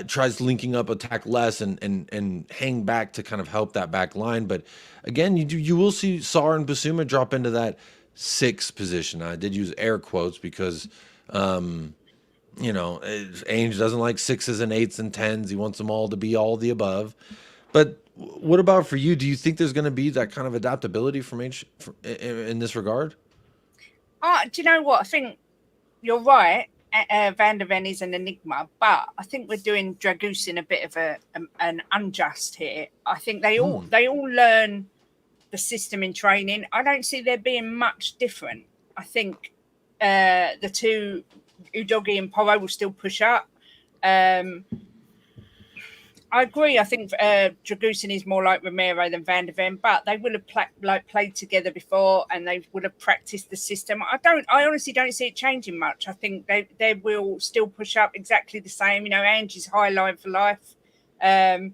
tries linking up, attack less, and hang back to kind of help that back line. But again, you will see Sarr and Bissouma drop into that 6 position. I did use air quotes because, Ainge doesn't like 6s and 8s and 10s. He wants them all to be all the above. But what about for you? Do you think there's going to be that kind of adaptability from Ainge in this regard? Do you know what? I think you're right. Van de Ven is an enigma, but I think we're doing Dragusin a bit of an unjust here. I think they all learn the system in training. I don't see there being much different. I think the two, Udogie and Porro, will still push up. I agree. I think Dragusin is more like Romero than Van de Ven, but they will have played together before, and they would have practiced the system. I honestly don't see it changing much. I think they will still push up exactly the same. Angie's high line for life. I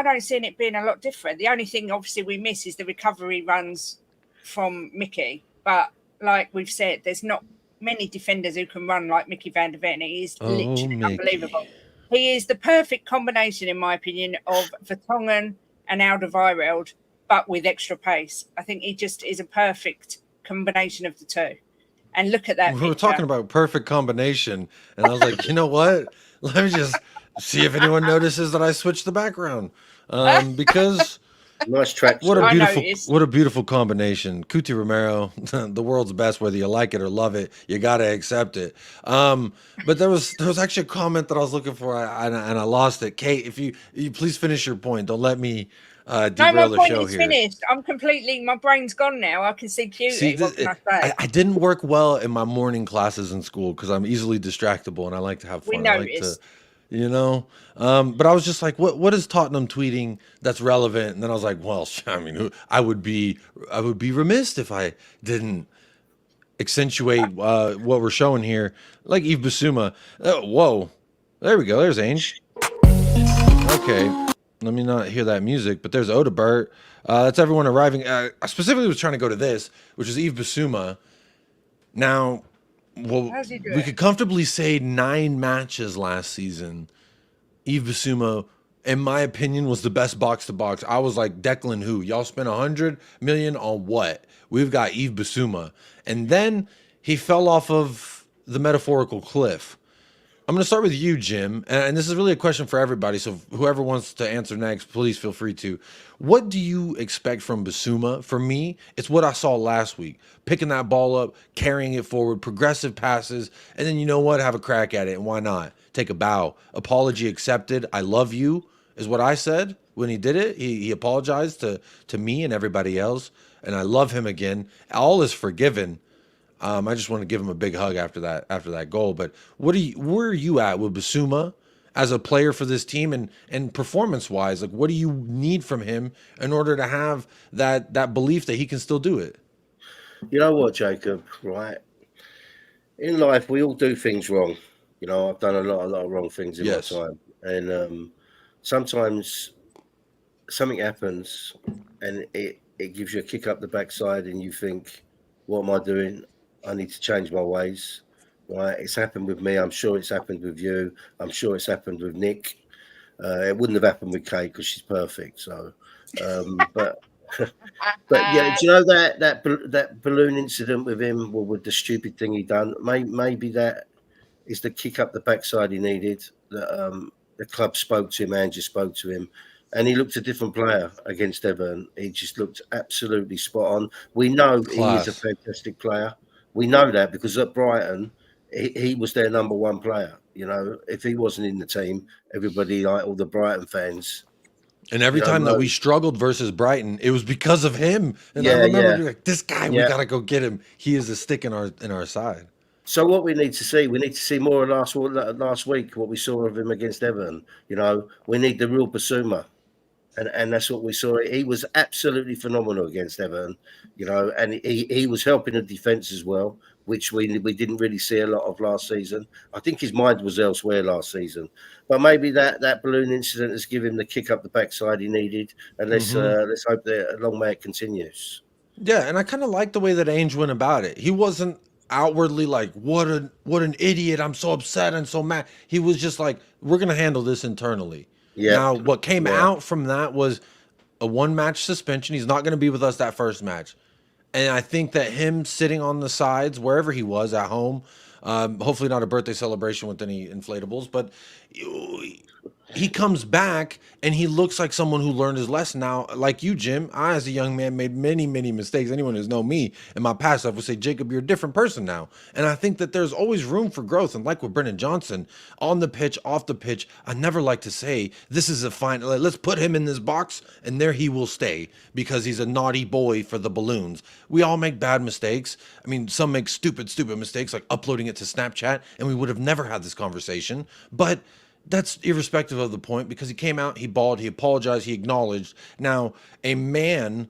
don't see it being a lot different. The only thing obviously we miss is the recovery runs from Mickey. But like we've said, there's not many defenders who can run like Mickey Van de Ven. He is literally unbelievable. He is the perfect combination, in my opinion, of Vertonghen and Alderweireld, but with extra pace. I think he just is a perfect combination of the two. And look at that. We were talking about perfect combination, and I was like, you know what? Let me just see if anyone notices that I switched the background. Because Nice track. What a I beautiful, noticed. what a beautiful combination. Cuti Romero, the world's best, whether you like it or love it, you gotta accept it. But there was actually a comment that I was looking for, and I lost it. Kate, if you please finish your point. Don't let me No, my derail the point show is here. finished. My brain's gone now. I can see See, beauty. What can I say? I didn't work well in my morning classes in school because I'm easily distractible and I like to have We fun. I like to, noticed. you know. But I was just like, what is Tottenham tweeting that's relevant? And then I was like, well, I mean, I would be remiss if I didn't accentuate what we're showing here, like Yves Bissouma. Whoa, there we go. There's Ainge. Okay, let me not hear that music, but there's Odebert. That's everyone arriving. I specifically was trying to go to this, which is Yves Bissouma. Now, well, How's he we doing? could comfortably say 9 matches last season. Yves Bissouma, in my opinion, was the best box to box. I was like, Declan, who? Y'all spent 100 million on what? We've got Yves Bissouma. And then he fell off of the metaphorical cliff. I'm going to start with you, Jim. And this is really a question for everybody. So whoever wants to answer next, please feel free to. What do you expect from Bissouma? For me, it's what I saw last week. Picking that ball up, carrying it forward, progressive passes, and then you know what? Have a crack at it. And why not? Take a bow. Apology accepted. I love you is what I said when he did it. He apologized to me and everybody else. And I love him again. All is forgiven. I just want to give him a big hug after that goal. But where are you at with Bissouma as a player for this team and performance wise? Like, what do you need from him in order to have that belief that he can still do it? You know what, Jacob? Right. In life, we all do things wrong. You know, I've done a lot of wrong things in Yes. my time, and sometimes something happens, and it gives you a kick up the backside, and you think, "What am I doing? I need to change my ways." Right? It's happened with me. I'm sure it's happened with you. I'm sure it's happened with Nick. It wouldn't have happened with Kate because she's perfect. So, but but yeah, do you know that balloon incident with him, well, with the stupid thing he done? Maybe that is the kick up the backside he needed. That the club spoke to him, and just spoke to him, and he looked a different player against Everton. He just looked absolutely spot on. We know he is a Class. fantastic player. We know that because at Brighton, he was their number one player. You know, if he wasn't in the team, everybody, like all the Brighton fans, And every you know, time that we struggled versus Brighton, it was because of him. And I yeah, remember yeah, being like, this guy, we yeah. gotta go get him. He is a stick in our side. So what we need to see more of last week, what we saw of him against Everton. You know, we need the real Basuma, and that's what we saw. He was absolutely phenomenal against Everton. You know, and he was helping the defence as well, which we didn't really see a lot of last season. I think his mind was elsewhere last season, but maybe that balloon incident has given him the kick up the backside he needed, and let's hope that long may it continues. Yeah, and I kind of like the way that Ainge went about it. He wasn't outwardly like, what an idiot, I'm so upset and so mad. He was just like, we're gonna handle this internally. Yeah, Now, what came yeah. out from that was a 1 match suspension. He's not gonna be with us that first match. And I think that him sitting on the sides, wherever he was at home, hopefully not a birthday celebration with any inflatables, but he comes back and he looks like someone who learned his lesson. Now, like you, Jim, I, as a young man, made many, many mistakes. Anyone who's known me in my past life would say, Jacob, you're a different person now. And I think that there's always room for growth. And like with Brennan Johnson, on the pitch, off the pitch, I never like to say, this is a fine, let's put him in this box and there he will stay because he's a naughty boy for the balloons. We all make bad mistakes. I mean, some make stupid mistakes like uploading it to Snapchat, and we would have never had this conversation. But that's irrespective of the point because he came out, he bawled, he apologized, he acknowledged. Now, a man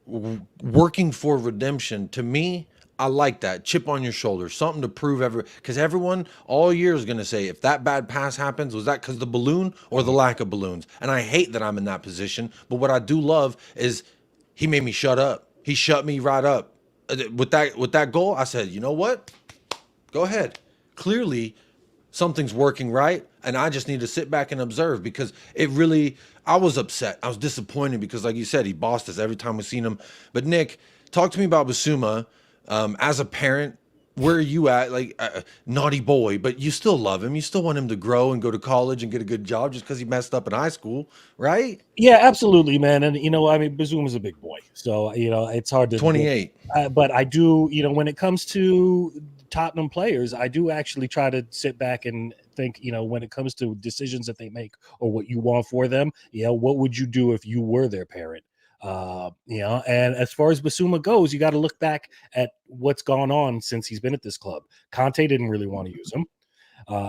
working for redemption, to me, I like that. Chip on your shoulder, something to prove because everyone all year is going to say, if that bad pass happens, was that because the balloon or the lack of balloons? And I hate that I'm in that position. But what I do love is he made me shut up. He shut me right up. With that goal, I said, you know what? Go ahead. Clearly, something's working right, and I just need to sit back and observe because I was upset. I was disappointed because, like you said, he bossed us every time we seen him. But Nick, talk to me about Bissouma as a parent. where are you at? Like, naughty boy, but you still love him. You still want him to grow and go to college and get a good job just because he messed up in high school, right? Yeah, absolutely, man. And I mean, Bazouma's a big boy, so it's hard to. 28. But I do, when it comes to Tottenham players, I do actually try to sit back and think, when it comes to decisions that they make or what you want for them, what would you do if you were their parent? And as far as Bissouma goes, you got to look back at what's gone on since he's been at this club. Conte didn't really want to use him.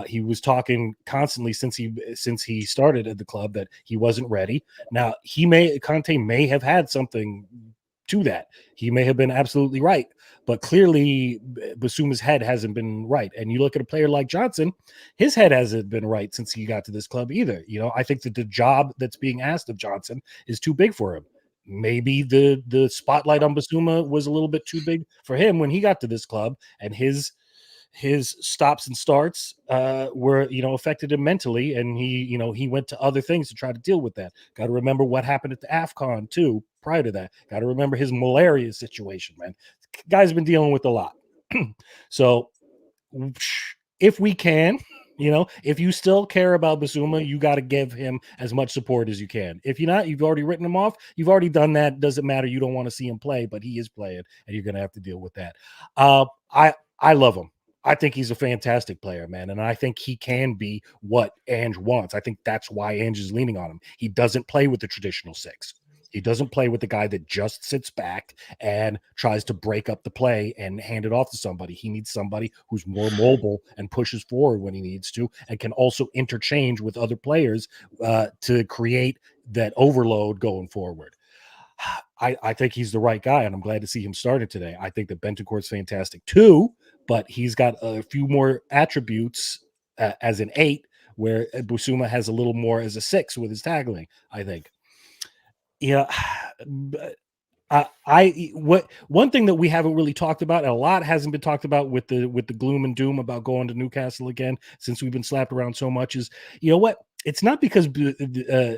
He was talking constantly since he started at the club that he wasn't ready. Now Conte may have had something to that. He may have been absolutely right, but clearly Bissouma's head hasn't been right. And you look at a player like Johnson, his head hasn't been right since he got to this club either. I think that the job that's being asked of Johnson is too big for him. Maybe the spotlight on Bissouma was a little bit too big for him when he got to this club, and his stops and starts were affected him mentally, and he went to other things to try to deal with that. Got to remember what happened at the AFCON too prior to that. Got to remember his malaria situation, man. Guy's been dealing with a lot. So if we can, if you still care about Bissouma, you got to give him as much support as you can. If you're not, you've already written him off. You've already done that. Doesn't matter. You don't want to see him play, but he is playing, and you're going to have to deal with that. I love him. I think he's a fantastic player, man. And I think he can be what Ange wants. I think that's why Ange is leaning on him. He doesn't play with the traditional six. He doesn't play with the guy that just sits back and tries to break up the play and hand it off to somebody. He needs somebody who's more mobile and pushes forward when he needs to, and can also interchange with other players to create that overload going forward. I think he's the right guy, and I'm glad to see him starting today. I think that Bentancur's fantastic too, but he's got a few more attributes as an 8, where Bissouma has a little more as a 6 with his tackling, I think. One thing that we haven't really talked about, and a lot hasn't been talked about with the gloom and doom about going to Newcastle again, since we've been slapped around so much, is what? It's not because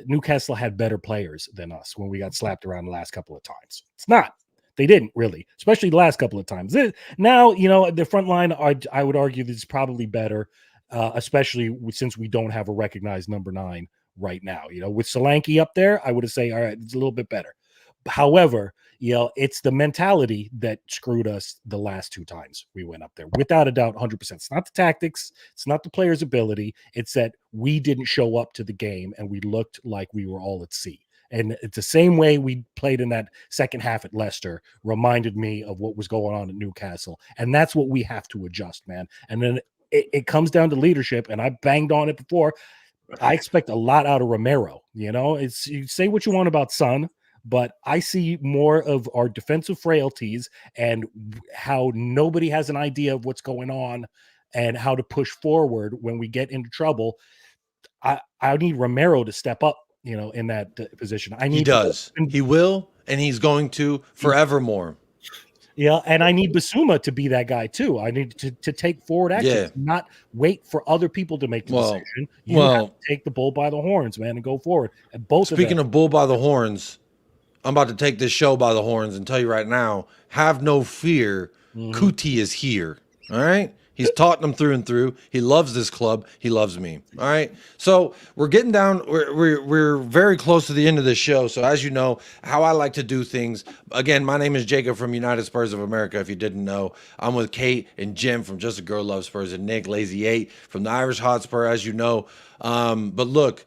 Newcastle had better players than us when we got slapped around the last couple of times. It's not. They didn't really, especially the last couple of times. Now, the front line, I would argue, is probably better, especially since we don't have a recognized number 9 right now. With Solanke up there, I would say, all right, it's a little bit better. However, it's the mentality that screwed us the last 2 times we went up there. Without a doubt, 100%. It's not the tactics. It's not the player's ability. It's that we didn't show up to the game and we looked like we were all at sea. And it's the same way we played in that second half at Leicester reminded me of what was going on at Newcastle. And that's what we have to adjust, man. And then it comes down to leadership. And I banged on it before. I expect a lot out of Romero. It's, you say what you want about Son, but I see more of our defensive frailties and how nobody has an idea of what's going on and how to push forward when we get into trouble. I need Romero to step up, in that position. He does. He will, and he's going to forevermore. Yeah, and I need Bissouma to be that guy too. I need to take forward action, not wait for other people to make the decision. You have to take the bull by the horns, man, and go forward. And speaking of bull by the horns, I'm about to take this show by the horns and tell you right now, have no fear. Kuti is here. All right? He's Tottenham through and through. He loves this club. He loves me. All right? So we're getting down. We're very close to the end of the show. So as you know, how I like to do things. Again, my name is Jacob from United Spurs of America, if you didn't know. I'm with Kate and Jim from Just a Girl Loves Spurs, and Nick, Lazy 8 from the Irish Hotspur, as you know. But look,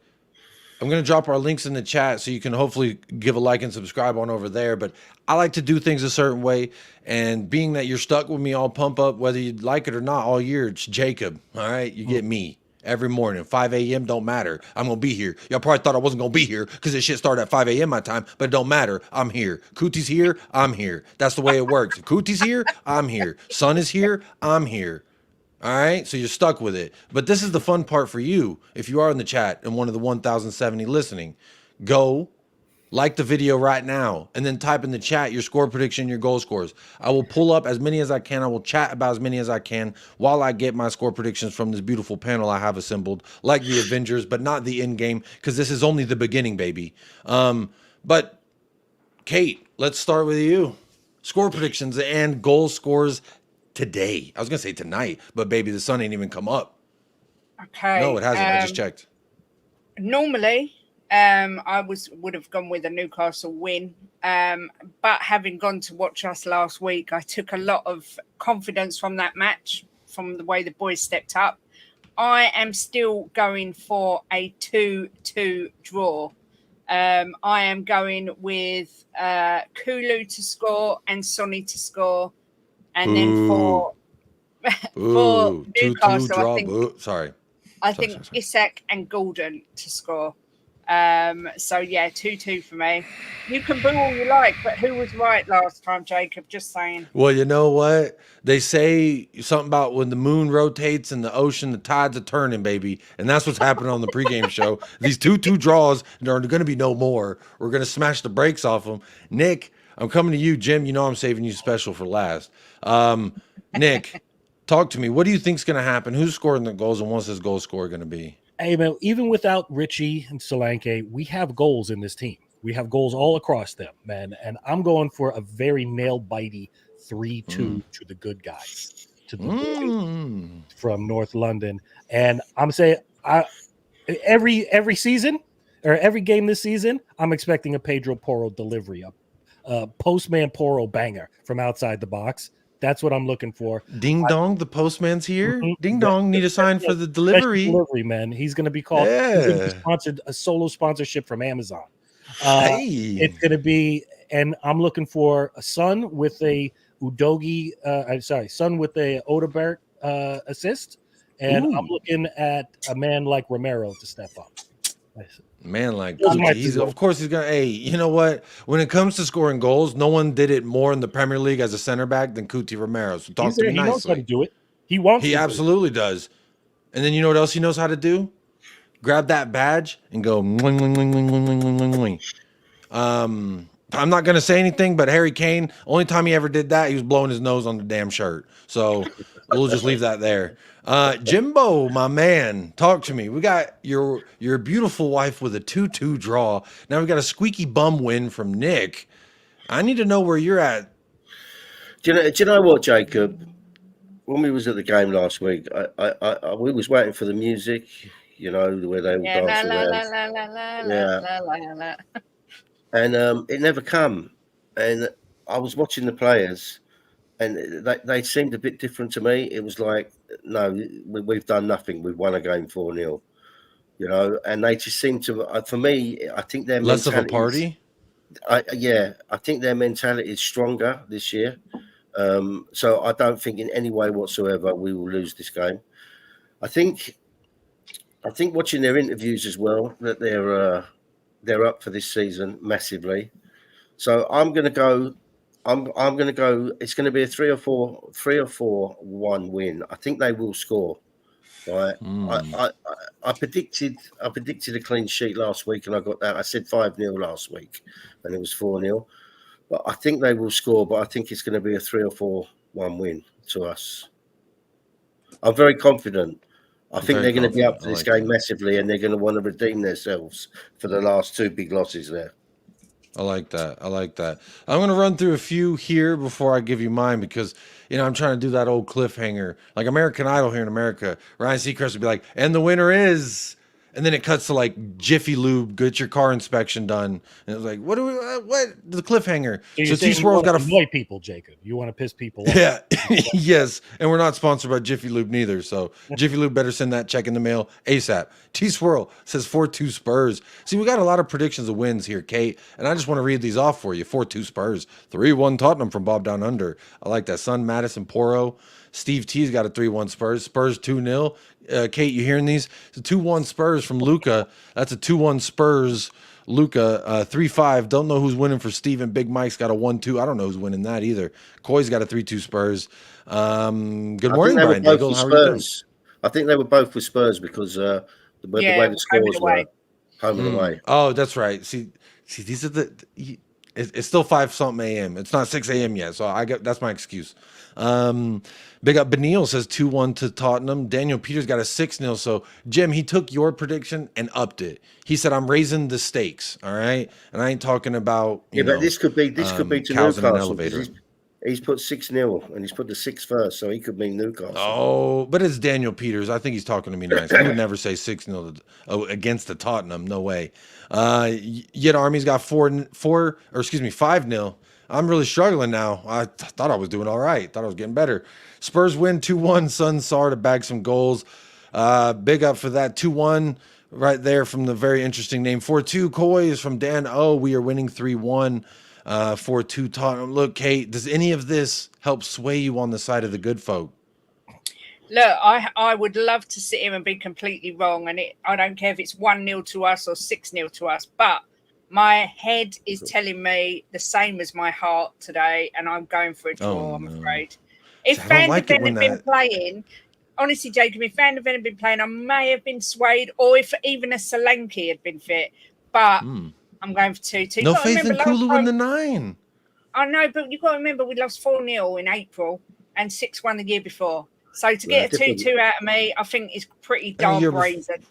I'm going to drop our links in the chat so you can hopefully give a like and subscribe on over there. But I like to do things a certain way. And being that you're stuck with me all pump up, whether you like it or not all year, it's Jacob. All right. You get me every morning, 5 a.m. Don't matter. I'm going to be here. Y'all probably thought I wasn't going to be here because this shit started at 5 a.m. my time, but it don't matter. I'm here. Kuti's here. I'm here. That's the way it works. If Kuti's here, I'm here. Son is here. I'm here. All right, so you're stuck with it. But this is the fun part for you. If you are in the chat and one of the 1,070 listening, go like the video right now and then type in the chat your score prediction, your goal scores. I will pull up as many as I can. I will chat about as many as I can while I get my score predictions from this beautiful panel I have assembled, like the Avengers, but not the end game, because this is only the beginning, baby. But Kate, let's start with you. Score predictions and goal scores today. I was gonna say tonight, but baby, the sun ain't even come up. Okay. No, it hasn't. I just checked. Normally, I would have gone with a Newcastle win. But having gone to watch us last week, I took a lot of confidence from that match, from the way the boys stepped up. I am still going for a 2-2 draw. I am going with Kulu to score and Sonny to score. And then for Newcastle, draw. I think, Sorry. Isak and Gordon to score. So yeah, 2-2 for me. You can boo all you like, but who was right last time, Jacob? Just saying. Well, you know what? They say something about when the moon rotates in the ocean, the tides are turning, baby. And that's what's happening on the pregame show. These 2-2 draws are going to be no more. We're going to smash the brakes off them. Nick, I'm coming to you. Jim, you know I'm saving you special for last. Nick, talk to me. What do you think's going to happen? Who's scoring the goals, and what's his goal score going to be? Hey, man, even without Richie and Solanke, we have goals in this team. We have goals all across them, man. And I'm going for a very nail-bitey 3-2 to the good guys, to the boys from North London. And I'm saying every season or every game this season, I'm expecting a Pedro Porro delivery, a postman Porro banger from outside the box. That's what I'm looking for. Ding dong, the postman's here. Ding dong, need a sign for the delivery. Delivery, man. He's going to be called. Yeah. He's going to be sponsored, a solo sponsorship from Amazon. Hey. It's going to be, and I'm looking for a son with a Udogi. Son with a Odeberg assist, and I'm looking at a man like Romero to step up. Man, like Gucci, of course he's gonna. Hey, you know what? When it comes to scoring goals, no one did it more in the Premier League as a center back than Cuti Romero. So talk to me nicely. He knows how to do it. He wants. He absolutely does. And then you know what else he knows how to do? Grab that badge and go. I'm not gonna say anything, but Harry Kane, only time he ever did that, he was blowing his nose on the damn shirt. So we'll just leave that there. Jimbo, my man, talk to me. We got your beautiful wife with a 2-2 draw. Now we got a squeaky bum win from Nick. I need to know where you're at. Do you know what, Jacob? When we was at the game last week, we was waiting for the music, you know, where they all dance around. And it never come. And I was watching the players, and they seemed a bit different to me. It was like, no, we've done nothing. We've won a game 4-0, you know. And they just seem to, for me, I think their less of a party. I think their mentality is stronger this year. So I don't think in any way whatsoever we will lose this game. I think watching their interviews as well, that they're up for this season massively. So I'm going to go. I'm going to go. It's going to be a 3 or 4-1 win. I think they will score. Right. I predicted a clean sheet last week, and I got that. I said 5-0 last week, and it was 4-0. But I think they will score. But I think it's going to be a 3 or 4-1 win to us. I'm very confident. I think they're going to be up for this game massively, and they're going to want to redeem themselves for the last 2 big losses there. I like that. I'm going to run through a few here before I give you mine because, you know, I'm trying to do that old cliffhanger. Like American Idol here in America, Ryan Seacrest would be like, and the winner is... And then it cuts to like Jiffy Lube, get your car inspection done. And it was like, what the cliffhanger? So T-Swirl's got to annoy people, Jacob. You want to piss people off. Yeah. Yes. And we're not sponsored by Jiffy Lube neither. So Jiffy Lube better send that check in the mail ASAP. T-Swirl says 4-2 Spurs. See, we got a lot of predictions of wins here, Kate. And I just want to read these off for you. 4-2 Spurs. 3-1 Tottenham from Bob Down Under. I like that. Son, Madison, Porro. Steve T's got a 3-1 Spurs. Spurs 2-0. Kate, you hearing these? It's a 2-1 Spurs from Luca. That's a 2-1 Spurs. Luca 3-5. Don't know who's winning for Steven. Big Mike's got a 1-2. I don't know who's winning that either. Coy's got a 3-2 Spurs. Good morning, Brian Daigle. How are you doing? I think they were both with Spurs because the way the scores were home and away. Oh, that's right. See, these are it's still 5-something a.m. It's not 6 a.m. yet, so that's my excuse. Big up Benil says 2-1 to Tottenham. Daniel Peters got a 6-0. So Jim, he took your prediction and upped it. He said, "I'm raising the stakes." All right, and I ain't talking about but this could be to cows in an Newcastle. elevator. He's put 6-0, and he's put the 6 first, so he could mean Newcastle. Oh, but it's Daniel Peters. I think he's talking to me nice. He would never say 6-0 against the Tottenham. No way. Yet Army's got 5-0. I'm really struggling now. I thought I was doing all right. Thought I was getting better. Spurs win 2-1. Sun Sar to bag some goals. Big up for that 2-1 right there from the very interesting name. 4-2 Coy is from Dan O. We are winning 3-1. 4-2 Tottenham. Look, Kate, does any of this help sway you on the side of the good folk? Look, I would love to sit here and be completely wrong, and I don't care if it's 1-0 to us or 6-0 to us, but my head is telling me the same as my heart today, and I'm going for a draw, I'm afraid. If Van de Ven had been playing, honestly, Jacob, if Van de Ven had been playing, I may have been swayed, or if even a Solanke had been fit, but I'm going for 2-2. No faith in Kulu in the 9. I know, but you've got to remember we lost 4-0 in April and 6-1 the year before. So to get a 2-2 out of me, I think is pretty darn brazen.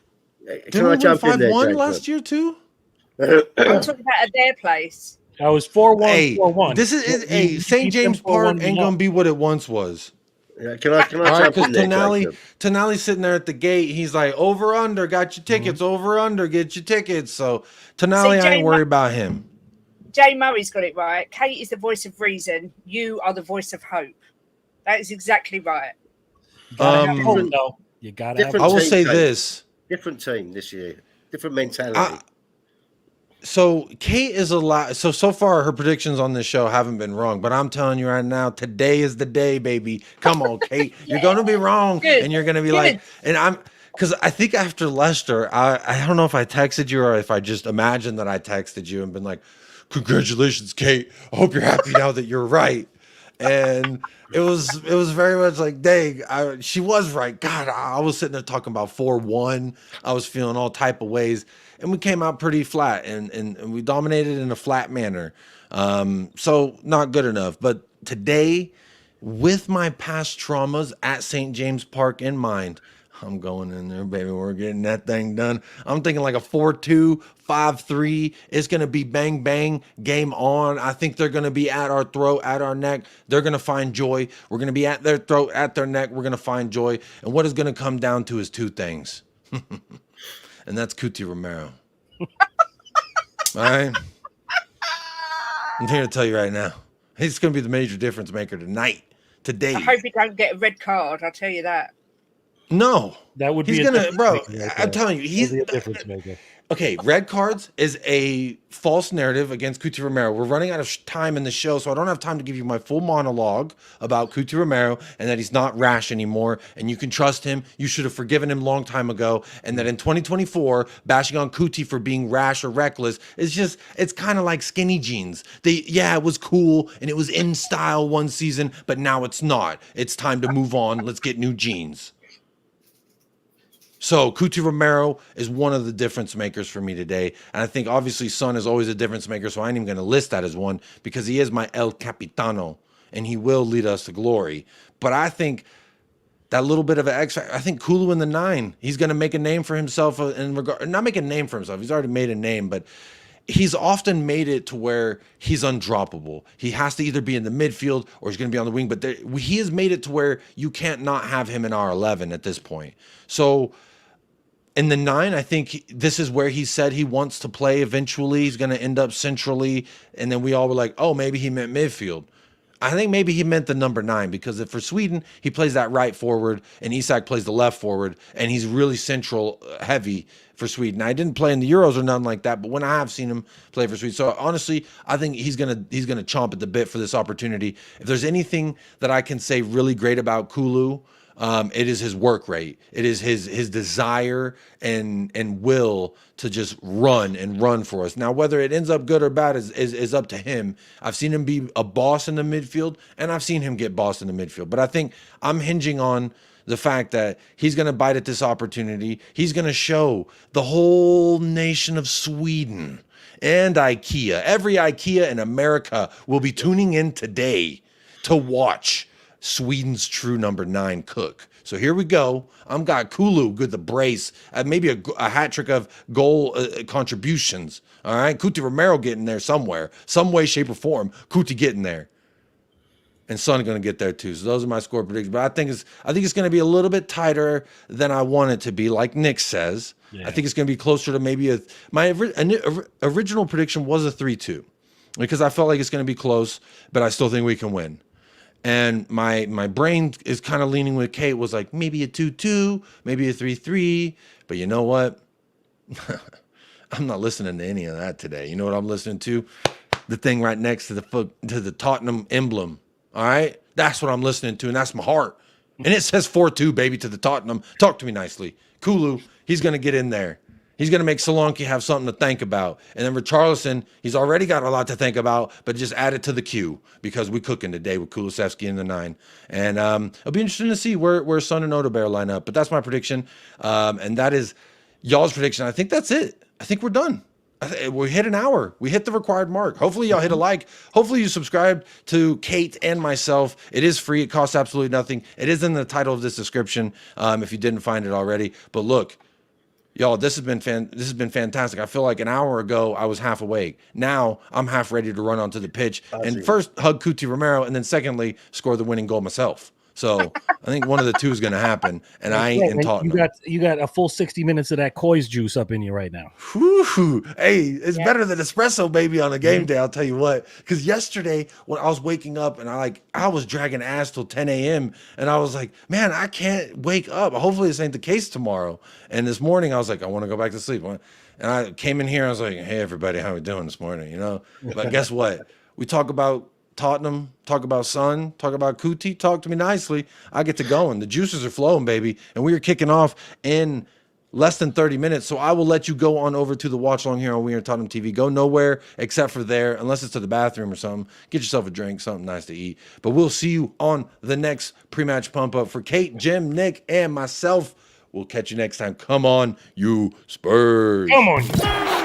Didn't we win 5-1 last year too? I'm talking about at their place. I was 4-1, hey, 4-1. This is St. James Park ain't gonna be what it once was. Yeah, can I because Tonali's sitting there at the gate. He's like, over under, got your tickets, over under, get your tickets. So Tonali, I ain't worried about him. Jay Murray's got it right. Kate is the voice of reason. You are the voice of hope. That is exactly right. You gotta have hope, though. You gotta have hope. I will say this. Different team this year. Different mentality. So Kate is a lot. So far, her predictions on this show haven't been wrong. But I'm telling you right now, today is the day, baby. Come on, Kate. You're going to be wrong. And you're going to be like, and because I think after Leicester, I don't know if I texted you or if I just imagined that I texted you and been like, congratulations, Kate. I hope you're happy now that you're right. And it was very much like, dang, she was right. God, I was sitting there talking about 4-1. I was feeling all type of ways. And we came out pretty flat and we dominated in a flat manner. So not good enough. But today, with my past traumas at St. James Park in mind, I'm going in there, baby. We're getting that thing done. I'm thinking like a 4-2, 5-3. It's going to be bang, bang, game on. I think they're going to be at our throat, at our neck. They're going to find joy. We're going to be at their throat, at their neck. We're going to find joy. And what it's going to come down to is 2 things. And that's Cuti Romero. All right? I'm here to tell you right now. He's going to be the major difference maker today. I hope he don't get a red card. I'll tell you that. No, that would be. He's gonna, bro. I'm telling you, he's a difference maker. Okay, red cards is a false narrative against Cuti Romero. We're running out of time in the show, so I don't have time to give you my full monologue about Cuti Romero and that he's not rash anymore. And you can trust him. You should have forgiven him long time ago. And that in 2024, bashing on Cuti for being rash or reckless is it's kind of like skinny jeans. It was cool and it was in style one season, but now it's not. It's time to move on. Let's get new jeans. So Cuti Romero is one of the difference makers for me today. And I think obviously Son is always a difference maker, so I ain't even going to list that as one because he is my El Capitano and he will lead us to glory. But I think that little bit of an X factor, I think Kulu in the 9, he's going to make a name for himself not make a name for himself. He's already made a name, but he's often made it to where he's undroppable. He has to either be in the midfield or he's going to be on the wing, but he has made it to where you can't not have him in our 11 at this point. So in the 9, I think this is where he said he wants to play eventually. He's going to end up centrally. And then we all were like, oh, maybe he meant midfield. I think maybe he meant the number 9 because if for Sweden, he plays that right forward and Isak plays the left forward and he's really central heavy for Sweden. I didn't play in the Euros or nothing like that, but when I have seen him play for Sweden. So honestly, I think he's gonna chomp at the bit for this opportunity. If there's anything that I can say really great about Kulu, it is his work rate. It is his desire and will to just run for us. Now, whether it ends up good or bad is up to him. I've seen him be a boss in the midfield, and I've seen him get boss in the midfield. But I think I'm hinging on the fact that he's going to bite at this opportunity. He's going to show the whole nation of Sweden and IKEA. Every IKEA in America will be tuning in today to watch Sweden's true number 9 cook. So here we go. I'm got Kulu with the brace, maybe a hat trick of goal contributions. All right, Cuti Romero getting there somewhere, some way, shape, or form. Cuti getting there. and Son going to get there too. So those are my score predictions. But I think it's going to be a little bit tighter than I want it to be, like Nick says. Yeah. I think it's going to be closer to maybe my original prediction was a 3-2 because I felt like it's going to be close, but I still think we can win. And my brain is kind of leaning with Kate, was like maybe a 2-2, maybe a 3-3. But you know what? I'm not listening to any of that today. You know what I'm listening to? The thing right next to the Tottenham emblem. All right? That's what I'm listening to, and that's my heart. And it says 4-2, baby, to the Tottenham. Talk to me nicely. Kulu, he's going to get in there. He's going to make Solanke have something to think about. And then Richarlison, he's already got a lot to think about, but just add it to the queue because we're cooking today with Kulusevski in the 9. And it'll be interesting to see where Son and Odegaard line up. But that's my prediction. And that is y'all's prediction. I think that's it. I think we're done. We hit an hour. We hit the required mark. Hopefully y'all hit a like. Hopefully you subscribe to Kate and myself. It is free. It costs absolutely nothing. It is in the title of this description if you didn't find it already. But look, y'all, this has been fantastic. I feel like an hour ago I was half awake. Now I'm half ready to run onto the pitch and first hug Cuti Romero and then secondly score the winning goal myself. So I think one of the two is going to happen, and I ain't in Tottenham. You got a full 60 minutes of that Koi's juice up in you right now. Whew. Hey, it's better than espresso, baby, on a game day. I'll tell you what. Because yesterday when I was waking up and I was dragging ass till 10 a.m. and I was like, man, I can't wake up. Hopefully this ain't the case tomorrow. And this morning I was like, I want to go back to sleep. And I came in here. I was like, hey everybody, how we doing this morning? You know. But guess what? We talk about Tottenham, talk about Son, talk about Kuti, talk to me nicely. I get to going. The juices are flowing, baby. And we are kicking off in less than 30 minutes. So I will let you go on over to the watch long here on WeAreTottenham TV. Go nowhere except for there, unless it's to the bathroom or something. Get yourself a drink, something nice to eat. But we'll see you on the next pre-match pump up. For Kate, Jim, Nick, and myself, we'll catch you next time. Come on, you Spurs. Come on.